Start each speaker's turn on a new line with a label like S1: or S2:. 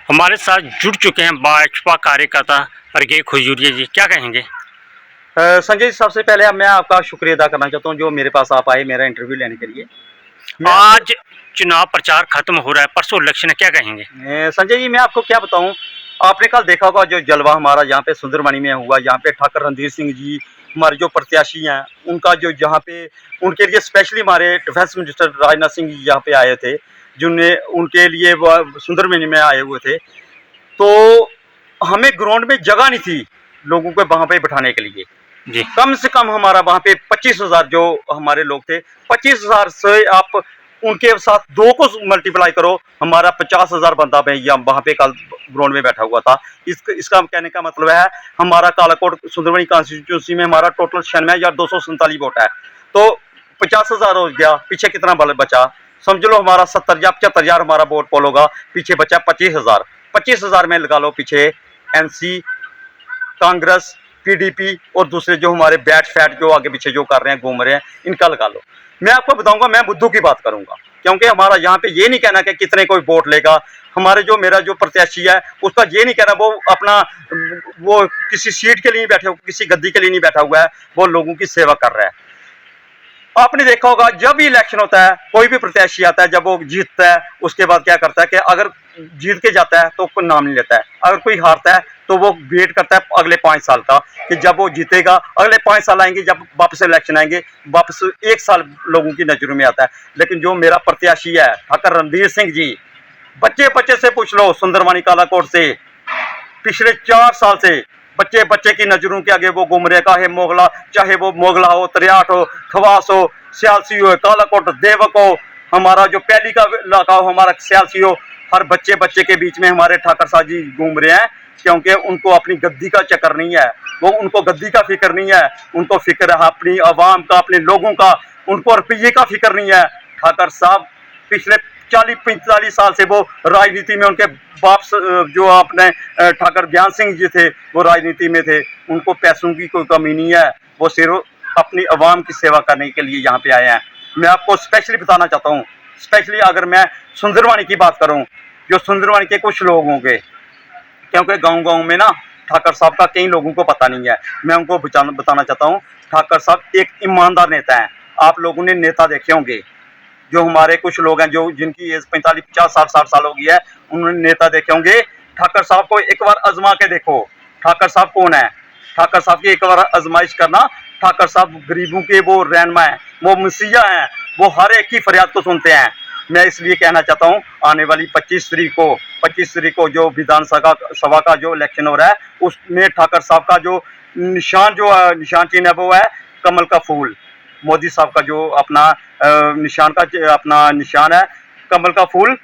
S1: हमारे साथ जुड़ चुके हैं भाजपा कार्यकर्ता अर्घे खुजूरिया जी, क्या कहेंगे?
S2: संजय जी, सबसे पहले मैं आपका शुक्रिया अदा करना चाहता हूँ जो मेरे पास आप आए मेरा इंटरव्यू लेने के लिए।
S1: आज चुनाव प्रचार खत्म हो रहा है, परसों इलेक्शन है, क्या कहेंगे?
S2: संजय जी, मैं आपको क्या बताऊँ, आपने कल देखा होगा जो जलवा हमारा यहाँ पे सुंदरमणि में हुआ, यहाँ पे ठाकर रणधीर सिंह जी हमारे जो प्रत्याशी हैं उनका जो यहाँ पे उनके लिए स्पेशली हमारे डिफेंस मिनिस्टर राजनाथ सिंह जी यहाँ पे आए थे, जिनने उनके लिए सुंदरमणि में आए हुए थे। तो हमें ग्राउंड में जगह नहीं थी लोगों को वहाँ पे बिठाने के लिए
S1: जी।
S2: कम से कम हमारा वहाँ पे 25,000 जो हमारे लोग थे, 25,000 से आप उनके साथ दो को मल्टीप्लाई करो, हमारा 50,000 बंदा वहाँ पे कल ग्राउंड में बैठा हुआ था। इसका कहने का मतलब है हमारा कालाकोट सुंदरमणि कॉन्स्टिट्यूंसी में हमारा टोटल 96,247 वोट है। तो 50,000 हो गया, पीछे कितना बल बचा? समझ लो हमारा 70 या 75,000 हमारा वोट पोल होगा, पीछे बचा 25,000। 25,000 में लगा लो पीछे एनसी, कांग्रेस, पीडीपी और दूसरे जो हमारे बैट फैट जो आगे पीछे जो कर रहे हैं घूम रहे हैं, इनका लगा लो। मैं आपको बताऊंगा, मैं बुद्धू की बात करूंगा, क्योंकि हमारा यहाँ पे ये नहीं कहना कि कितने कोई वोट लेगा। हमारे जो मेरा जो प्रत्याशी है उसका ये नहीं कहना वो अपना वो किसी सीट के लिए नहीं बैठा हुआ, किसी गद्दी के लिए नहीं बैठा हुआ है, वो लोगों की सेवा कर रहा है। आपने देखा होगा जब भी इलेक्शन होता है कोई भी प्रत्याशी आता है, जब वो जीतता है उसके बाद क्या करता है कि अगर जीत के जाता है तो कोई नाम नहीं लेता है, अगर कोई हारता है तो वो वेट करता है अगले 5 साल का कि जब वो जीतेगा, अगले 5 साल आएंगे, जब वापस इलेक्शन आएंगे वापस 1 साल लोगों की नजरों में आता है। लेकिन जो मेरा प्रत्याशी है ठाकर रणधीर सिंह जी, बच्चे बच्चे से पूछ लो सुंदरमणि कालाकोट से, पिछले 4 साल से बच्चे बच्चे की नजरों के आगे वो घूम रहे, चाहे वो मोगला हो, त्रियाट हो, खवास हो, सियालसी हो, कालाकोट, देवक हो, हमारा जो पहली का इलाका हो, हमारा सियालसी हो, हर बच्चे बच्चे के बीच में हमारे ठाकर साहब जी घूम रहे हैं, क्योंकि उनको अपनी गद्दी का चक्कर नहीं है, वो उनको गद्दी का फिक्र नहीं है, उनको फिक्र है अपनी आवाम का, अपने लोगों का, उनको रुपये का फिक्र नहीं है। ठाकर साहब पिछले 40-45 साल से वो राजनीति में, उनके बाप जो अपने ठाकर ज्ञान सिंह जी थे वो राजनीति में थे, उनको पैसों की कोई कमी नहीं है, वो सिर्फ अपनी आवाम की सेवा करने के लिए यहाँ पे आए हैं। मैं आपको स्पेशली बताना चाहता हूँ, स्पेशली अगर मैं सुंदरमणि की बात करूँ, जो सुंदरमणि के कुछ लोग होंगे, क्योंकि गांव-गांव में ना ठाकर साहब का कई लोगों को पता नहीं है, मैं उनको बताना चाहता हूँ। ठाकर साहब एक ईमानदार नेता हैं। आप लोगों ने नेता देखे होंगे, जो हमारे कुछ लोग हैं जो जिनकी एज 45, 50, 60 साल हो गई है, उन्होंने नेता देखे होंगे। ठाकर साहब को एक बार आजमा के देखो, ठाकर साहब कौन है, ठाकर साहब की एक बार आजमाइश करना। ठाकर साहब गरीबों के वो रहनुमा हैं, वो मसीहा हैं, वो हर एक की फरियाद को सुनते हैं। मैं इसलिए कहना चाहता हूँ आने वाली 25 तारीख को जो विधानसभा का जो इलेक्शन हो रहा है, उसमें ठाकर साहब का जो निशान चिन्ह है वो है कमल का फूल। मोदी साहब का जो अपना निशान है कमल का फूल।